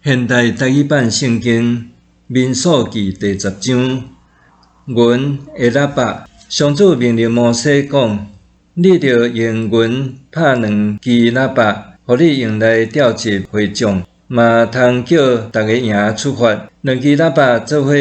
现代台语版圣经民数记第10章，云的喇叭。上主命令摩西讲：你着用云拍2支喇叭，互你用来召集会众，嘛通叫大家赢出发。2支喇叭做伙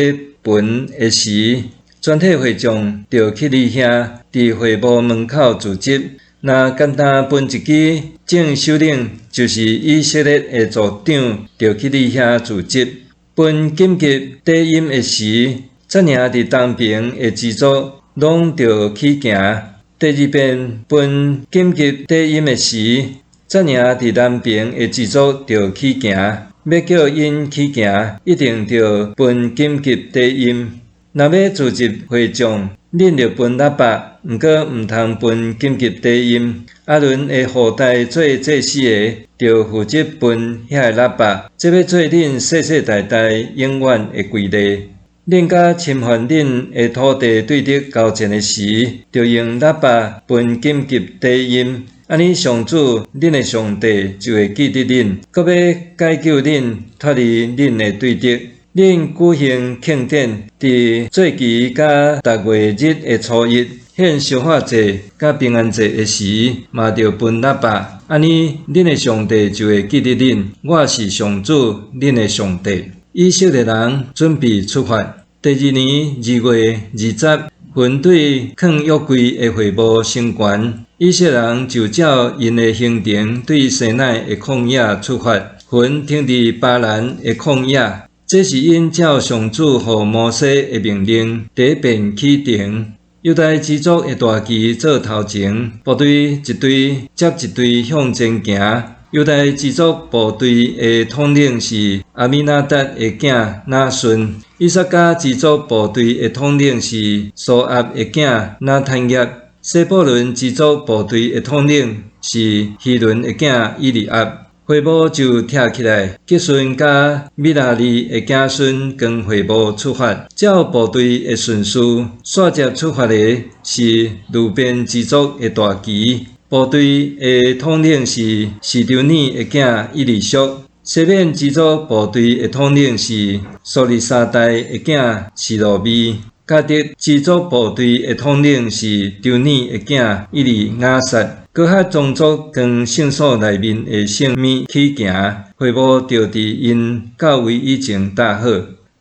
分的时，全体会众着去你遐，伫会幕门口聚集。若简单分一支，正首领就是以色列的族长，着去你遐聚集。分紧急低音的时，则领伫东边的支族拢着起行。第2遍分紧急低音的时，则领伫南边的支族着起行。要叫因起行，一定着分紧急低音。若要聚集会众，恁着分喇叭，毋过毋通分紧急低音。阿伦的后代做祭司的，着负责分遐个喇叭，这要做恁世世代代永远的规例。恁甲侵犯恁的土地对敌交战的时，着用喇叭分紧急低音。安尼，上主恁的上帝就会记得恁，搁要解救恁脱离恁的对敌。恁举行庆典，伫做期甲逐月日的初一，献烧化祭甲平安节的时，嘛着分喇叭。安尼，恁的上帝就会记得恁，我是上主恁的上帝。以色列人准备出发。第2年2月20，分队囥约柜的会幕升悬，以色列人就照因的行程对西奈的旷野出发，分停伫巴兰的旷野。这是因照上主予摩西的命令，第1遍启程。犹大支族的大旗做头前，部队一队接一队向前行。犹大支族部队的统领是阿米纳达的囝拿顺，以撒迦支族部队的统领是苏押的囝拿坦业，西布伦支族部队的统领是希伦的囝以利押。会幕就拆起来，吉顺甲米拉利的子孙跟会幕出发。照部队的顺序，线接出发的是路边支族的大旗。部队的统领是示丢尼的囝以利属，西面支族部队的统领是苏利沙代的囝示罗米，加德支族部队的统领是丢尼的囝以利亚撒。各哈宗族跟圣所内面的圣物起行，会幕着伫因到位以前搭好。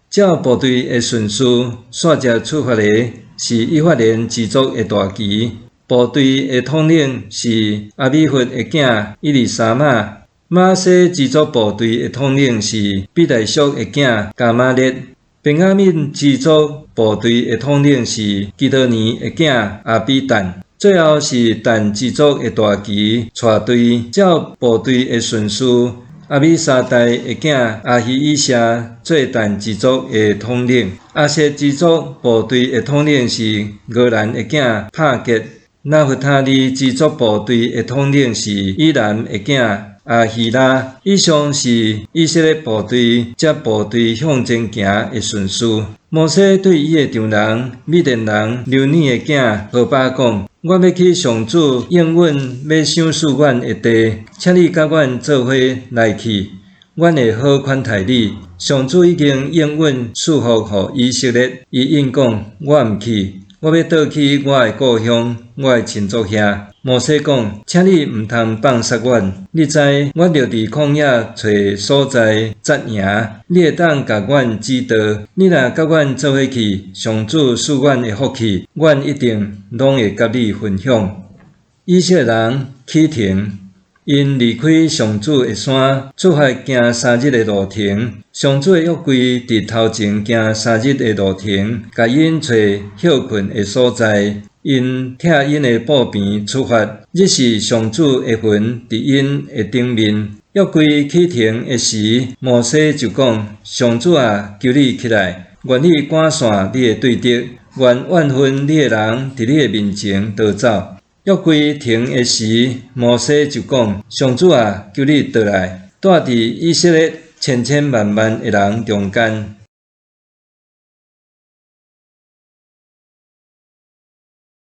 照部队的顺序，线接出发的是以法莲支族的大旗。部队的统领是阿米弗的囝以利沙玛，马西支族部队的统领是比大叔的囝加玛列，便雅悯支族部队的统领是基多尼的囝阿比但。最后是但支族的大旗带队，照部队的顺序，阿米沙代的囝阿希以夏做但支族的统领，阿谢支族部队的统领是俄兰的囝帕吉。纳弗他利支族部队的统领是以兰的囝阿希拉。以上是以色列部队接部队向前行的顺序。摩西对伊的丈人米甸人流尼的囝何巴讲：我要去上主应允要赏赐阮的地，请你甲阮做伙来去，阮会好款待你。上主已经应允赐福予以色列，伊应讲：我毋去。我要倒去我的故乡，我的亲族遐。摩西讲：请你毋通放杀阮。你知阮着伫旷野找所在扎营，你会当甲阮指导。你若甲阮做伙去，上主赐阮的福气，阮一定拢会甲你分享。以色列人启程，因离开上主的山，出发行3日的路程。上主的约柜伫头前行3日的路程，甲因找休困的所在。因拆因的布边出发，日是上主的魂伫因的顶面。约柜启程的时，摩西就讲：上主啊，求你起来，愿你赶散你的对敌，愿万分你的人伫你的面前逃走。约柜停的时，摩西就讲：上主啊，求你倒来，住伫以色列千千万万的人中间。